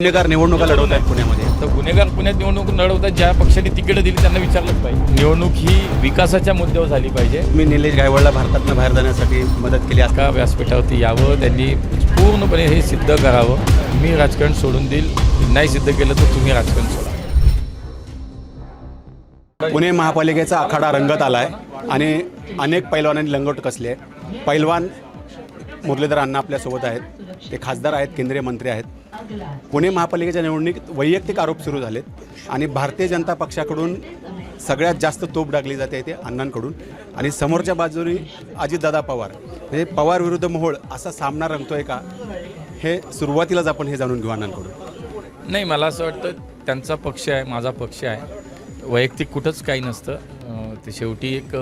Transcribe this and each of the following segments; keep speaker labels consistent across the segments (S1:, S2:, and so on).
S1: गुन्हेगार निवडणुका लढवत आहेत पुण्यामध्ये.
S2: तर गुन्हेगार पुण्यात निवडणूक लढवतात. ज्या पक्षाने तिकीट दिली त्यांना विचारलंच पाहिजे. निवडणूक ही विकासाच्या मुद्द्यावर झाली पाहिजे.
S1: मी निलेश गायवळला भारतातनं बाहेर जाण्यासाठी मदत केली.
S2: का व्यासपीठावरती यावं, त्यांनी पूर्णपणे हे सिद्ध करावं. मी राजकारण सोडून देईल, नाही सिद्ध केलं तर तुम्ही राजकारण सोडा.
S1: पुणे महापालिकेचा आखाडा रंगत आला आहे आणि अनेक पैलवानांनी लंगोट कसले आहे. पैलवान मुरलीधर अण्णा आपल्यासोबत आहेत. ते खासदार आहेत, केंद्रीय मंत्री आहेत. पुणे महापालिकेच्या निवडणुकीत वैयक्तिक आरोप सुरू झालेत आणि भारतीय जनता पक्षाकडून सगळ्यात जास्त तोप डागली जाते ते अण्णांकडून आणि समोरच्या बाजूने अजितदादा पवार, म्हणजे पवार विरुद्ध मोहोळ असा सामना रंगतोय का, हे सुरुवातीलाच आपण हे जाणून घेऊ अण्णांकडून.
S2: नाही, मला असं वाटतं त्यांचा पक्ष आहे, माझा पक्ष आहे. वैयक्तिक कुठंच काही नसतं. ते शेवटी एक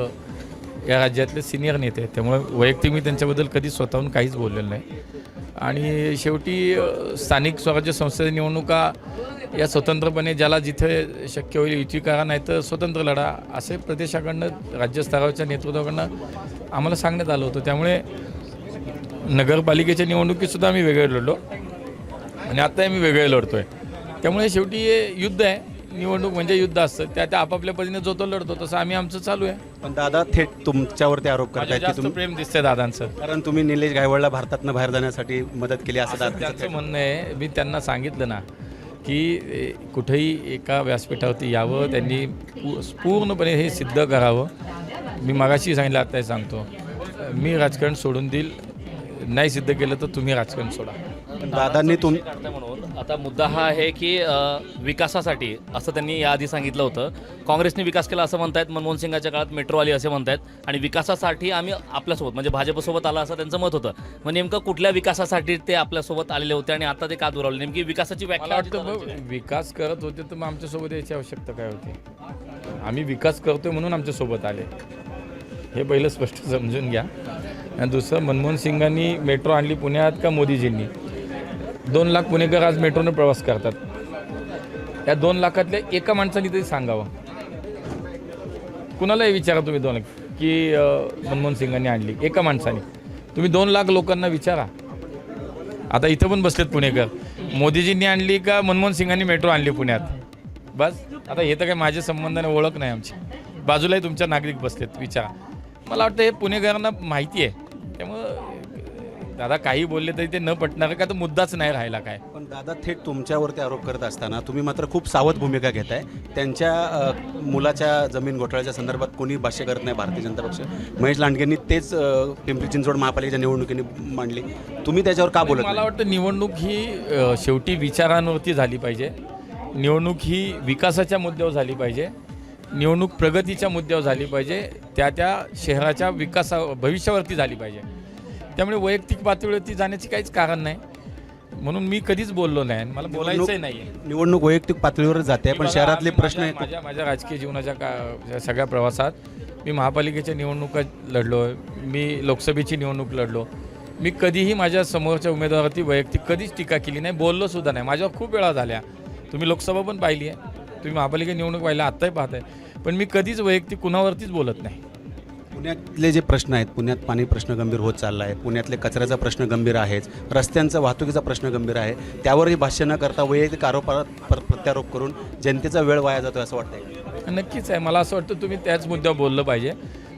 S2: या राज्यातले सिनियर नेते आहेत, त्यामुळे वैयक्तिक मी त्यांच्याबद्दल कधी स्वतःहून काहीच बोललेलं नाही. आणि शेवटी स्थानिक स्वराज्य संस्थेच्या निवडणुका या स्वतंत्रपणे ज्याला जिथे शक्य होईल युती करा, नाही तर स्वतंत्र लढा, असे प्रदेशाकडनं राज्यस्तरावरच्या नेतृत्वाकडनं आम्हाला सांगण्यात आलं होतं. त्यामुळे नगरपालिकेच्या निवडणुकीतसुद्धा आम्ही वेगळे लढलो आणि आत्ताही आम्ही वेगळे लढतो आहे. त्यामुळे शेवटी हे युद्ध आहे. निवडणूक म्हणजे युद्ध असतं. त्या आपापल्या पद्धतीने जो तो लढतो, तसं आम्ही आमचं चालू आहे.
S1: पण दादा थेट तुमच्यावरती आरोप करतायत की तुम्ही
S2: प्रेम दिसतंय दादांचं,
S1: कारण तुम्ही निलेश गायवळला भारतातनं बाहेर जाण्यासाठी मदत केली असं
S2: त्यांचं
S1: दादा.
S2: म्हणणं आहे. मी त्यांना सांगितलं ना की कुठेही एका व्यासपीठावरती यावं, त्यांनी पूर्णपणे हे सिद्ध करावं. मी मगाशी सांगितलं, आत्ताही सांगतो, मी राजकारण सोडून देईल, नाही सिद्ध केलं तर तुम्ही राजकारण सोडा.
S1: दादांनी
S3: म्हणून आता मुद्दा हा आहे की विकासासाठी असं त्यांनी याआधी सांगितलं होतं. काँग्रेसने विकास केला असं म्हणतायत, मनमोहन सिंगाच्या काळात मेट्रो आली असे म्हणतायत, आणि विकासासाठी आम्ही आपल्यासोबत म्हणजे भाजपसोबत आला असं त्यांचं मत होतं. मग नेमकं कुठल्या विकासासाठी ते आपल्यासोबत आलेले होते आणि आता ते का दुरावले? नेमकी विकासाची
S2: मला
S3: व्याख्या
S2: वाटतं विकास करत होते तर मग आमच्यासोबत यायची आवश्यकता काय होती? आम्ही विकास करतोय म्हणून आमच्यासोबत आले, हे पहिलं स्पष्ट समजून घ्या. आणि दुसरं, मनमोहन सिंगांनी मेट्रो आणली पुण्यात का मोदीजींनी? 2 लाख पुणेकर आज मेट्रोने प्रवास करतात. या 2 लाखातल्या एका माणसाने तरी सांगावं. कुणालाही विचारा तुम्ही 2 लाख की मनमोहन सिंगांनी आणली, एका माणसाने. तुम्ही 2 लाख लोकांना विचारा. आता इथं पण बसलेत पुणेकर, मोदीजींनी आणली का मनमोहन सिंगांनी मेट्रो आणली पुण्यात? बस. आता हे तर काही माझ्या संबंधाने ओळख नाही आमची. बाजूलाही तुमच्या नागरिक बसलेत, विचारा. मला वाटतं हे पुणेकरांना माहिती आहे. त्यामुळं दादा काही बोलले तरी ते न पटणार का, तर मुद्दाच नाही राहिला काय.
S1: पण दादा थेट तुमच्यावरती आरोप करत असताना तुम्ही मात्र खूप सावध भूमिका घेताय. त्यांच्या मुलाच्या जमीन घोटाळ्याच्या संदर्भात कोणी भाष्य करत नाही भारतीय जनता पक्ष. महेश लांडगेंनी तेच पिंपरी चिंचवड महापालिकेच्या निवडणुकीने मांडली. तुम्ही त्याच्यावर का बोलत?
S2: मला वाटतं निवडणूक ही शेवटी विचारांवरती झाली पाहिजे. निवडणूक ही विकासाच्या मुद्द्यावर झाली पाहिजे. निवडणूक प्रगतीच्या मुद्द्यावर झाली पाहिजे. त्या शहराच्या भविष्यावरती झाली पाहिजे. त्यामुळे वैयक्तिक पातळीवरती जाण्याची काहीच कारण नाही. म्हणून मी कधीच बोललो नाही, मला बोलायचंही नाही आहे.
S1: निवडणूक वैयक्तिक पातळीवर जाते, पण शहरातले प्रश्न
S2: माझ्या राजकीय जीवनाच्या सगळ्या प्रवासात मी महापालिकेच्या निवडणुका लढलो, मी लोकसभेची निवडणूक लढलो. मी कधीही माझ्या समोरच्या उमेदवारावरती वैयक्तिक कधीच टीका केली नाही, बोललो सुद्धा नाही. माझ्यावर खूप वेळा झाल्या. तुम्ही लोकसभा पण पाहिली आहे, तुम्ही महापालिका निवडणूक पाहिल्या, आत्ताही पाहताय. पण मी कधीच वैयक्तिक कुणावरतीच बोलत नाही.
S1: पुण्यातले जे प्रश्न आहेत, पुण्यात पाणी प्रश्न गंभीर होत चालला आहे, पुण्यातले कचऱ्याचा प्रश्न गंभीर आहेच, रस्त्यांचा वाहतुकीचा प्रश्न गंभीर आहे, त्यावरही भाष्य न करता वैयक्तिक आरोपात प्रत्यारोप करून जनतेचा वेळ वाया जातो असं वाटतंय?
S2: नक्कीच आहे. मला असं वाटतं तुम्ही त्याच मुद्द्यावर बोललं पाहिजे.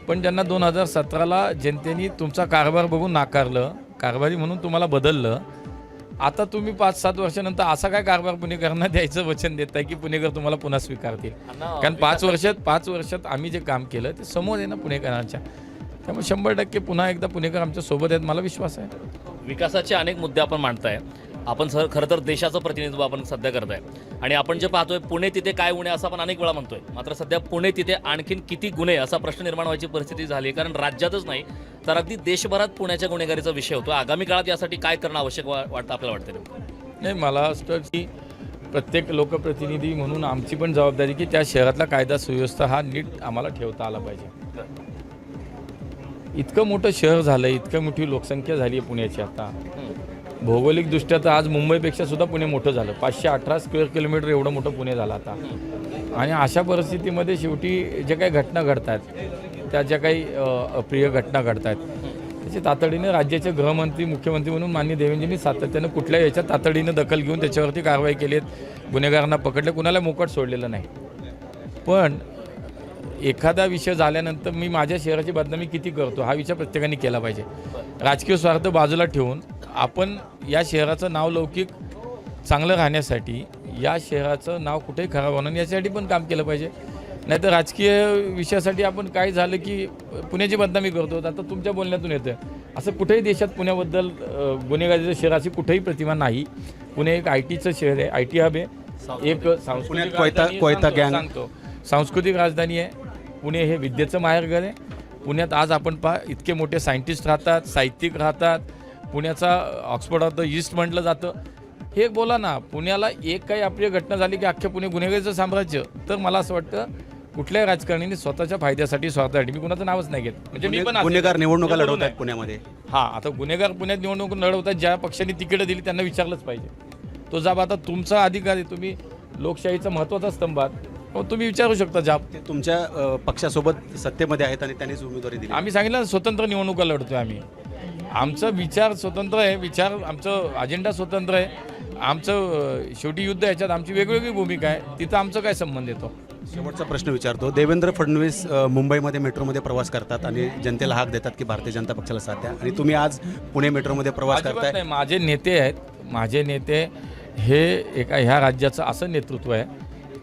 S2: पण ज्यांना 2017ला जनतेने तुमचा कारभार बघून नाकारलं, कारभारी म्हणून तुम्हाला बदललं, आता तुम्ही 5-7 वर्षानंतर असा काय कारभार पुणेकरांना द्यायचं वचन देत आहे की पुणेकर तुम्हाला पुन्हा स्वीकारतील? कारण 5 वर्षात आम्ही जे काम केलं ते समोर आहे ना पुणेकरांच्या. त्यामुळे 100% पुन्हा एकदा पुणेकर आमच्या सोबत आहेत, मला विश्वास आहे.
S3: विकासाचे अनेक मुद्दे आपण मांडताय. आपण खरं तर देशाचं प्रतिनिधित्व आपण सध्या करताय, आणि आपण जे पाहतोय पुणे तिथे काय गुन्हे असं आपण अनेक वेळा म्हणतोय. मात्र सध्या पुणे तिथे आणखीन किती गुन्हे असा प्रश्न निर्माण व्हायची परिस्थिती झाली. कारण राज्यातच नाही तर अगदी देशभरात पुण्याच्या गुन्हेगारीचा विषय होतो. आगामी काळात यासाठी काय करणं आवश्यक वाटतं आपल्याला वाटतं? नाही, मला असं की प्रत्येक लोकप्रतिनिधी म्हणून आमची पण जबाबदारी की त्या शहरातला कायदा सुव्यवस्था हा नीट आम्हाला ठेवता आला पाहिजे. इतकं मोठं शहर झालं, इतकं मोठी लोकसंख्या झाली आहे पुण्याची. आता भौगोलिकदृष्ट्या तर आज मुंबईपेक्षा सुद्धा पुणे मोठं झालं. 518 स्क्वेअर किलोमीटर एवढं मोठं पुणे झालं आता. आणि अशा परिस्थितीमध्ये शेवटी जे काही घटना घडतात, त्या ज्या काही अप्रिय घटना घडतात,
S2: त्याची तातडीने राज्याचे गृहमंत्री मुख्यमंत्री म्हणून माननीय देवेंद्रजींनी सातत्यानं कुठल्या याच्यात तातडीनं दखल घेऊन त्याच्यावरती कारवाई केली आहेत, गुन्हेगारांना पकडले, कुणाला मोकट सोडलेलं नाही. पण एखादा विषय झाल्यानंतर मी माझ्या शहराची बदनामी किती करतो हा विचार प्रत्येकाने केला पाहिजे. राजकीय स्वार्थ बाजूला ठेवून आपण या शहराचं नाव लौकिक चांगलं राहण्यासाठी, या शहराचं नाव कुठेही खराब होणार नाही यासाठी पण काम केलं पाहिजे. नाहीतर राजकीय विषयासाठी आपण काय झालं की पुण्याची बदनामी करतो. आता तुमच्या बोलण्यातून येतं असं कुठेही देशात पुण्याबद्दल गुन्हेगारीचं शहर अशी कुठेही प्रतिमा नाही. पुणे एक IT चं शहर आहे, IT हब आहे, एक सांस्कृतिक सांस्कृतिक राजधानी आहे. पुणे हे विद्येचं माहेरघर आहे. पुण्यात आज आपण इतके मोठे सायंटिस्ट राहतात, साहित्यिक राहतात. पुण्याचा ऑक्सफर्ड ऑफ द ईस्ट म्हटलं जातं. हे बोला ना, पुण्याला एक काही आपली घटना झाली की अख्ख्या पुणे गुन्हेगारीचं साम्राज्य. तर मला असं वाटतं कुठल्याही राजकारण्यांनी स्वतःच्या फायद्यासाठी, स्वार्थासाठी, मी कुणाचं नावच नाही घेत, म्हणजे मी पण
S1: गुन्हेगार निवडणुका लढवत आहेत पुण्यामध्ये.
S2: हां, आता गुन्हेगार पुण्यात निवडणूक लढवतात, ज्या पक्षाने तिकीटं दिली त्यांना विचारलंच पाहिजे. तो जाब आता तुमचा अधिकार आहे, तुम्ही लोकशाहीचा महत्त्वाचा स्तंभ आहात, तुम्ही विचारू शकता जाब.
S1: ते तुमच्या पक्षासोबत सत्तेमध्ये आहेत आणि त्यांनीच उमेदवारी दिली.
S2: आम्ही सांगितलं स्वतंत्र निवडणुका लढतोय आम्ही. आमचा विचार स्वतंत्र आहे, आमचं अजेंडा स्वतंत्र आहे. आमचं शेवटी युद्ध याच्यात आमची वेगवेगळी भूमिका आहे, तिथं आमचं काय संबंध येतो.
S1: शेवटचा प्रश्न विचारतो. देवेंद्र फडणवीस मुंबईमध्ये मेट्रोमध्ये प्रवास करतात आणि जनतेला हाक देतात की भारतीय जनता पक्षाला साथ द्या, आणि तुम्ही आज पुणे मेट्रोमध्ये प्रवास
S2: अजिबात
S1: करताय.
S2: नाही. माझे नेते आहेत, माझे नेते हे ह्या राज्याचं असं नेतृत्व आहे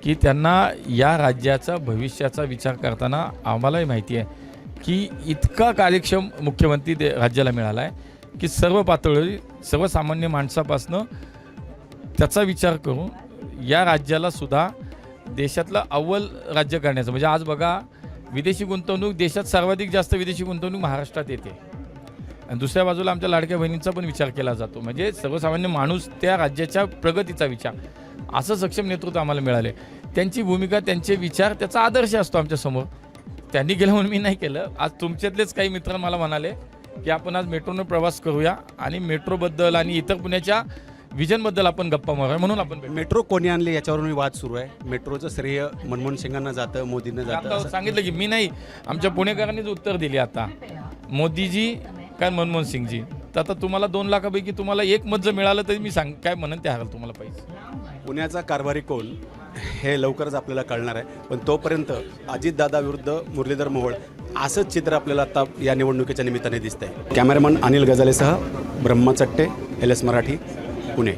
S2: की त्यांना या राज्याचा भविष्याचा विचार करताना आम्हालाही माहिती आहे की इतका कार्यक्षम मुख्यमंत्री राज्याला मिळाला आहे की सर्व पातळीवर सर्वसामान्य माणसापासनं त्याचा विचार करून या राज्याला सुद्धा देशातलं अव्वल राज्य करण्याचं, म्हणजे आज बघा विदेशी गुंतवणूक, देशात सर्वाधिक जास्त विदेशी गुंतवणूक महाराष्ट्रात येते, आणि दुसऱ्या बाजूला आमच्या लाडक्या बहिणींचा पण विचार केला जातो. म्हणजे सर्वसामान्य माणूस त्या राज्याच्या प्रगतीचा विचार, असं सक्षम नेतृत्व आम्हाला मिळाले. त्यांची भूमिका, त्यांचे विचार, त्याचा आदर्श असतो आमच्यासमोर. त्यांनी केलं म्हणून मी नाही केलं. आज तुमच्यातलेच काही मित्र मला म्हणाले की आपण आज मेट्रोनं प्रवास करूया आणि मेट्रोबद्दल आणि इतर पुण्याच्या विजनबद्दल आपण गप्पा मारूया, म्हणून आपण
S1: मेट्रो कोणी आणली याच्यावरून वाद सुरू आहे. मेट्रोचं श्रेय मनमोहन सिंगांना जातं, मोदींना जातं.
S2: आता सांगितलं की मी नाही, आमच्या पुणेकरांनीच उत्तर दिले. आता मोदीजी काय मनमोहन सिंगजी, तर आता तुम्हाला 2 लाखापैकी तुम्हाला एक मत जर मिळालं तरी मी काय म्हणेन ते हरल तुम्हाला पाहिजे.
S1: पुण्याचा कारभारी कोण हे लवकरच आपल्याला कळणार आहे. पण तोपर्यंत अजितदादा विरुद्ध मुरलीधर मोहोळ असंच चित्र आपल्याला आता या निवडणुकीच्या निमित्ताने दिसतंय. कॅमेरामन अनिल गजालेसह ब्रह्मा चट्टे, LS मराठी, पुणे.